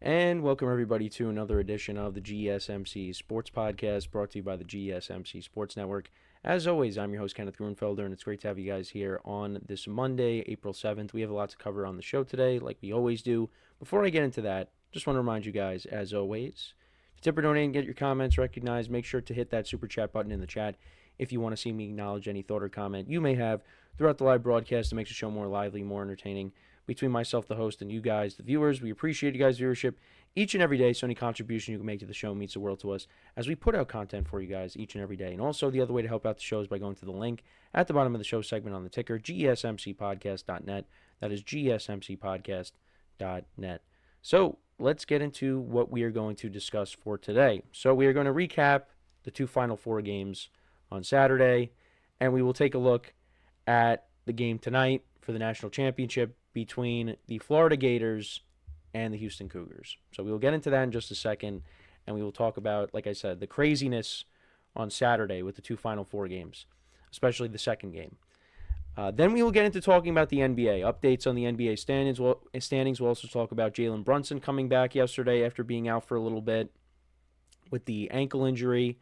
And welcome everybody to another edition of the GSMC Sports Podcast brought to you by the GSMC Sports Network. As always, I'm your host, Kenneth Grunfelder, and it's great to have you guys here on this Monday, April 7th. We have a lot to cover on the show today, like we always do. Before I get into that, just want to remind you guys, as always, to tip or donate and get your comments recognized, make sure to hit that super chat button in the chat if you want to see me acknowledge any thought or comment you may have throughout the live broadcast. It makes the show more lively, more entertaining. Between myself, the host, and you guys, the viewers, we appreciate you guys' viewership each and every day. So any contribution you can make to the show means the world to us as we put out content for you guys each and every day. And also, the other way to help out the show is by going to the link at the bottom of the show segment on the ticker, GSMCPodcast.net. That is GSMCPodcast.net. So let's get into what we are going to discuss for today. So we are going to recap the two Final Four games on Saturday, and we will take a look at the game tonight for the national championship between the Florida Gators and the Houston Cougars. So we will get into that in just a second, and we will talk about, like I said, the craziness on Saturday with the two Final Four games, especially the second game. Then we will get into talking about the NBA, updates on the NBA standings. We'll also talk about Jalen Brunson coming back yesterday after being out for a little bit with the ankle injury.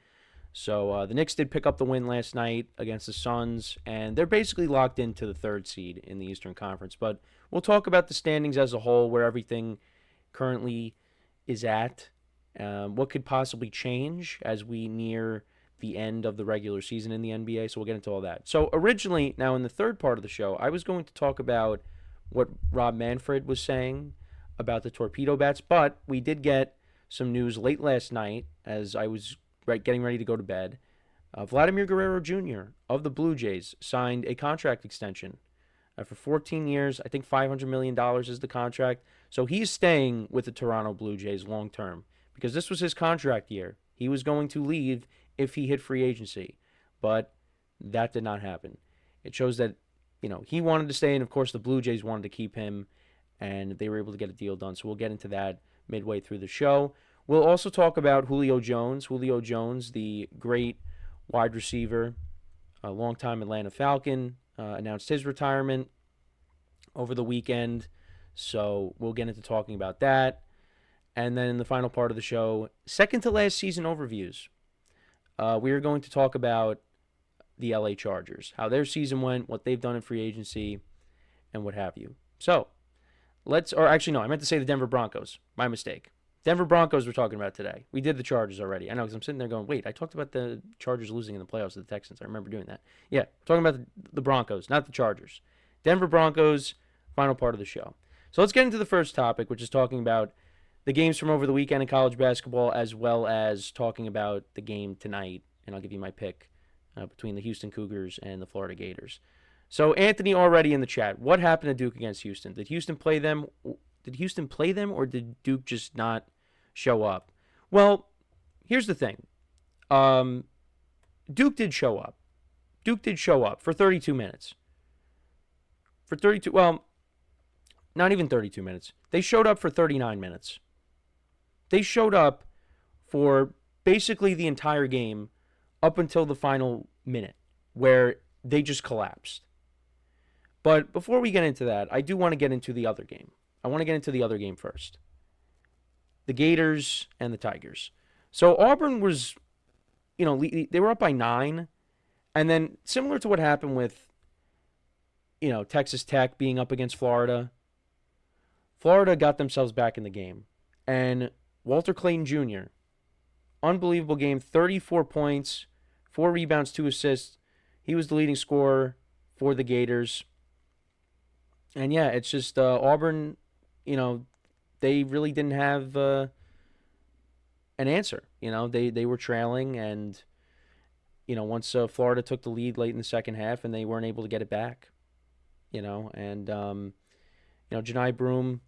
So the Knicks did pick up the win last night against the Suns, and they're basically locked into the third seed in the Eastern Conference. But we'll talk about the standings as a whole, where everything currently is at, what could possibly change as we near the end of the regular season in the NBA. So we'll get into all that. So originally, now in the third part of the show, I was going to talk about what Rob Manfred was saying about the torpedo bats, but we did get some news late last night as I was getting ready to go to bed. Vladimir Guerrero Jr. of the Blue Jays signed a contract extension for 14 years. I think $500 million is the contract. So he's staying with the Toronto Blue Jays long term because this was his contract year. He was going to leave if he hit free agency, but that did not happen. It shows that, he wanted to stay, and of course the Blue Jays wanted to keep him, and they were able to get a deal done. So we'll get into that midway through the show. We'll also talk about Julio Jones. Julio Jones, the great wide receiver, a longtime Atlanta Falcon, announced his retirement over the weekend. So we'll get into talking about that. And then in the final part of the show, second to last season overviews. We are going to talk about the LA Chargers, how their season went, what they've done in free agency, and what have you. So I meant to say the Denver Broncos. My mistake. Denver Broncos we're talking about today. We did the Chargers already. I know because I'm sitting there going, wait, I talked about the Chargers losing in the playoffs to the Texans. I remember doing that. Yeah, we're talking about the Broncos, not the Chargers. Denver Broncos, final part of the show. So let's get into the first topic, which is talking about the games from over the weekend in college basketball, as well as talking about the game tonight. And I'll give you my pick between the Houston Cougars and the Florida Gators. So Anthony already in the chat. What happened to Duke against Houston? Did Houston play them? Or did Duke just not show up? Well, here's the thing. Duke did show up. Duke did show up for 32 minutes. Not even 32 minutes. They showed up for 39 minutes. They showed up for basically the entire game up until the final minute where they just collapsed. But before we get into that, I do want to get into the other game. I want to get into the other game first. The Gators and the Tigers. So Auburn was, they were up by 9. And then similar to what happened with, Texas Tech being up against Florida, Florida got themselves back in the game. And Walter Clayton Jr., unbelievable game, 34 points, 4 rebounds, 2 assists. He was the leading scorer for the Gators. And yeah, it's just Auburn, they really didn't have an answer. They were trailing, and once Florida took the lead late in the second half, and they weren't able to get it back. And Janai Broome,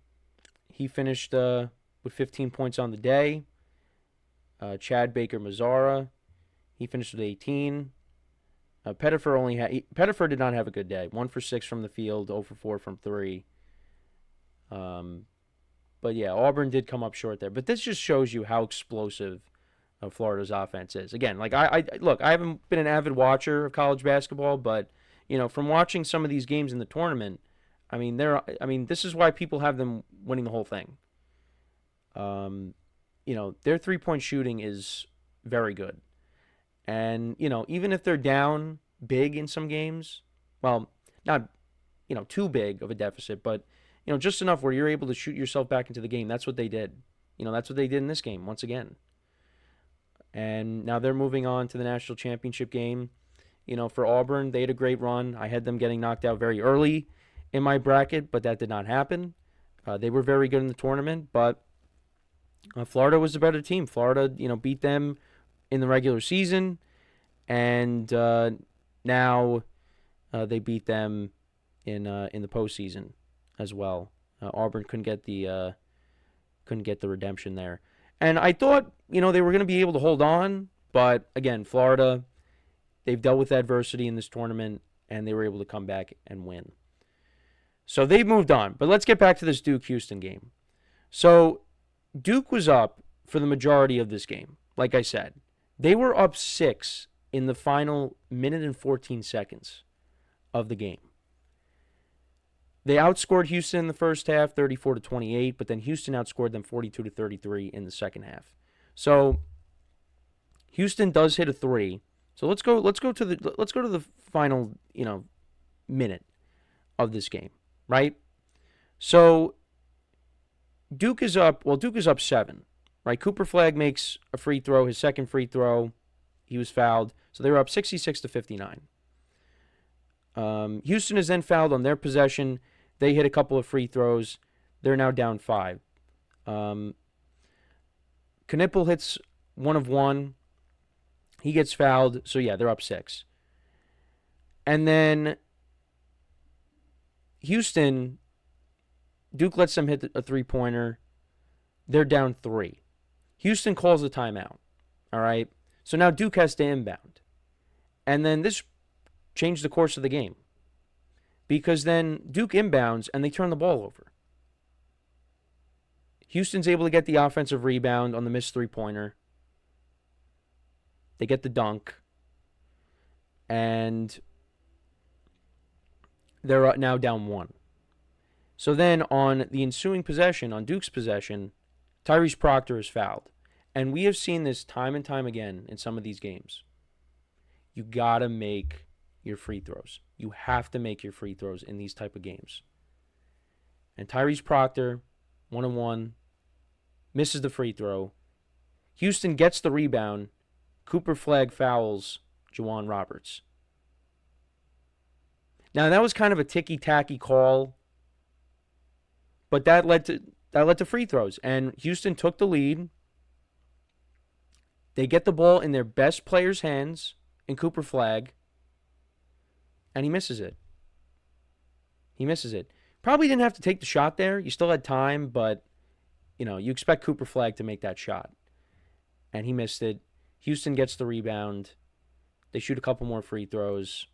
he finished with 15 points on the day. Chad Baker-Mazara, he finished with 18. Pettifer did not have a good day. 1 for 6 from the field, 0 for 4 from 3. But yeah, Auburn did come up short there. But this just shows you how explosive Florida's offense is. Again, I haven't been an avid watcher of college basketball, but from watching some of these games in the tournament, this is why people have them winning the whole thing. Their three-point shooting is very good. And, even if they're down big in some games, well, not, too big of a deficit, but, just enough where you're able to shoot yourself back into the game. That's what they did. That's what they did in this game once again. And now they're moving on to the national championship game. For Auburn, they had a great run. I had them getting knocked out very early in my bracket, but that did not happen. They were very good in the tournament, but Florida was the better team. Florida, beat them in the regular season, and now they beat them in the postseason as well. Auburn couldn't get the redemption there, and I thought they were going to be able to hold on, but again, Florida, they've dealt with adversity in this tournament, and they were able to come back and win. So they've moved on, but let's get back to this Duke-Houston game. So Duke was up for the majority of this game. Like I said, they were up 6 in the final minute and 14 seconds of the game. They outscored Houston in the first half, 34-28, but then Houston outscored them 42-33 in the second half. So Houston does hit a three. So let's go to the final, minute of this game, right? So Duke is up 7, right? Cooper Flagg makes a free throw, his second free throw. He was fouled. So they were up 66-59. Houston is then fouled on their possession. They hit a couple of free throws. They're now down 5. Knipple hits 1 of 1. He gets fouled. So, yeah, they're up 6. And then Houston, Duke lets them hit a three-pointer. They're down 3. Houston calls a timeout. All right? So now Duke has to inbound. And then this changed the course of the game. Because then Duke inbounds and they turn the ball over. Houston's able to get the offensive rebound on the missed three-pointer. They get the dunk. And they're now down 1. So then on the ensuing possession, on Duke's possession, Tyrese Proctor is fouled. And we have seen this time and time again in some of these games. You got to make your free throws. You have to make your free throws in these type of games. And Tyrese Proctor, 1 of 1, misses the free throw. Houston gets the rebound. Cooper Flagg fouls Juwan Roberts. Now, that was kind of a ticky-tacky call, but that led to free throws. And Houston took the lead. They get the ball in their best player's hands, in Cooper Flagg, and he misses it. Probably didn't have to take the shot there. You still had time, but, you expect Cooper Flagg to make that shot. And he missed it. Houston gets the rebound. They shoot a couple more free throws.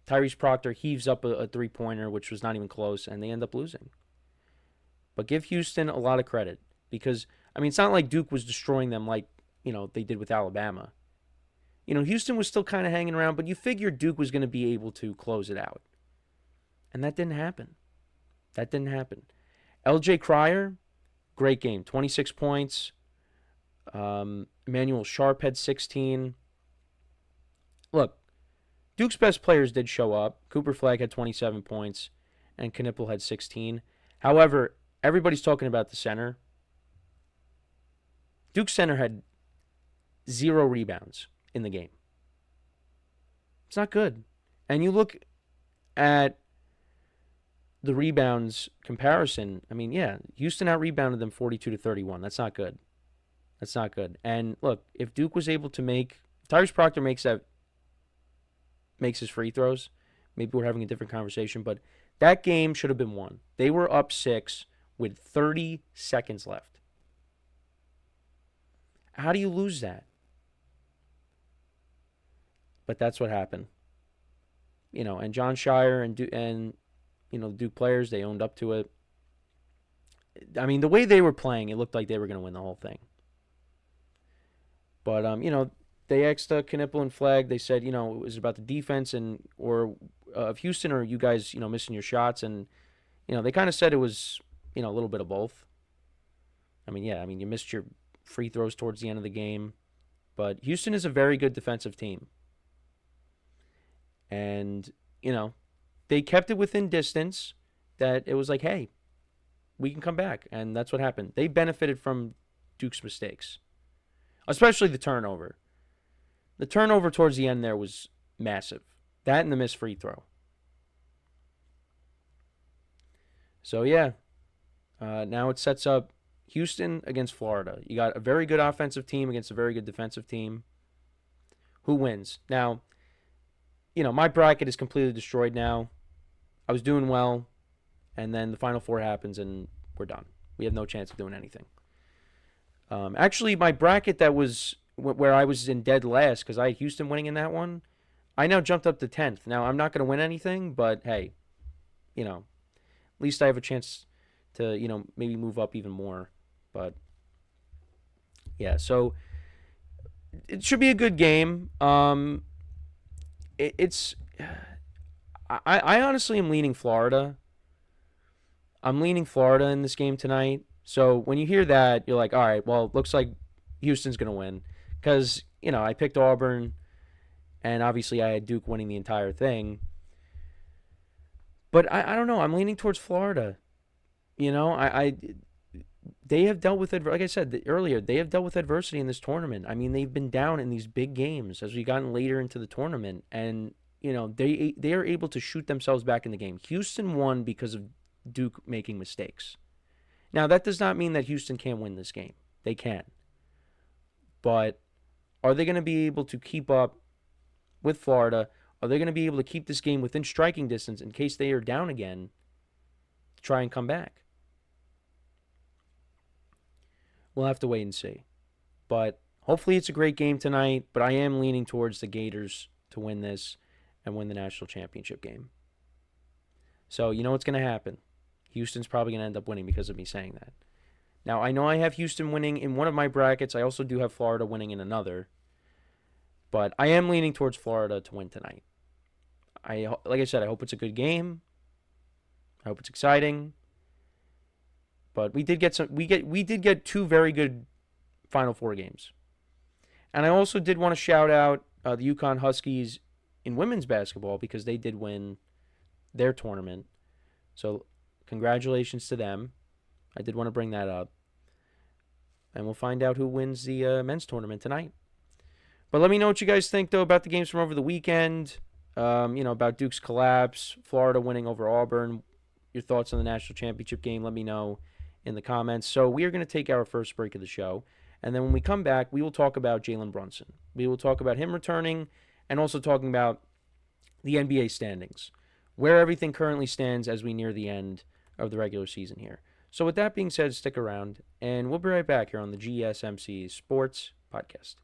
Tyrese Proctor heaves up a three-pointer, which was not even close, and they end up losing. But give Houston a lot of credit because, it's not like Duke was destroying them like, they did with Alabama. Houston was still kind of hanging around, but you figured Duke was going to be able to close it out. And that didn't happen. LJ Cryer, great game. 26 points. Emmanuel Sharp had 16. Look, Duke's best players did show up. Cooper Flagg had 27 points, and Knipple had 16. However, everybody's talking about the center. Duke's center had 0 rebounds in the game. It's not good. And you look at the rebounds comparison. Houston out-rebounded them 42-31. That's not good. And look, if Duke was able to Tyrese Proctor makes his free throws, maybe we're having a different conversation, but that game should have been won. They were up 6 with 30 seconds left. How do you lose that? But that's what happened. And John Shire and the Duke players, they owned up to it. The way they were playing, it looked like they were going to win the whole thing. But, they asked Knipple and Flagg. They said, it was about the defense of Houston or you guys, missing your shots. And, they kind of said it was, a little bit of both. I mean, yeah, I mean, you missed your free throws towards the end of the game, but Houston is a very good defensive team. And, they kept it within distance that it was like, hey, we can come back. And that's what happened. They benefited from Duke's mistakes, especially the turnover. The turnover towards the end there was massive. That and the missed free throw. So, yeah, now it sets up Houston against Florida. You got a very good offensive team against a very good defensive team. Who wins? Now, my bracket is completely destroyed now. I was doing well, and then the Final Four happens, and we're done. We have no chance of doing anything. Actually, my bracket that was where I was in dead last because I had Houston winning in that one, I now jumped up to 10th. Now, I'm not going to win anything, but hey, at least I have a chance to, maybe move up even more. But, yeah, so it should be a good game. It's I honestly am leaning Florida. I'm leaning Florida in this game tonight. So when you hear that, you're like, all right, well, it looks like Houston's going to win. Because, I picked Auburn, and obviously I had Duke winning the entire thing. But I don't know. I'm leaning towards Florida. They have dealt with it, like I said earlier, they have dealt with adversity in this tournament. I mean, they've been down in these big games as we've gotten later into the tournament. And, they are able to shoot themselves back in the game. Houston won because of Duke making mistakes. Now, that does not mean that Houston can't win this game. They can. But are they going to be able to keep up with Florida? Are they going to be able to keep this game within striking distance in case they are down again to try and come back? We'll have to wait and see. But hopefully it's a great game tonight. But I am leaning towards the Gators to win this and win the national championship game. So you know what's going to happen. Houston's probably going to end up winning because of me saying that. Now, I know I have Houston winning in one of my brackets. I also do have Florida winning in another. But I am leaning towards Florida to win tonight. Like I said, I hope it's a good game. I hope it's exciting. But we did get two very good Final Four games. And I also did want to shout out the UConn Huskies in women's basketball because they did win their tournament. So congratulations to them. I did want to bring that up. And we'll find out who wins the men's tournament tonight. But let me know what you guys think, though, about the games from over the weekend. About Duke's collapse, Florida winning over Auburn. Your thoughts on the national championship game, let me know in the comments. So we are going to take our first break of the show. And then when we come back, we will talk about Jalen Brunson. We will talk about him returning and also talking about the NBA standings, where everything currently stands as we near the end of the regular season here. So with that being said, stick around, and we'll be right back here on the GSMC Sports Podcast.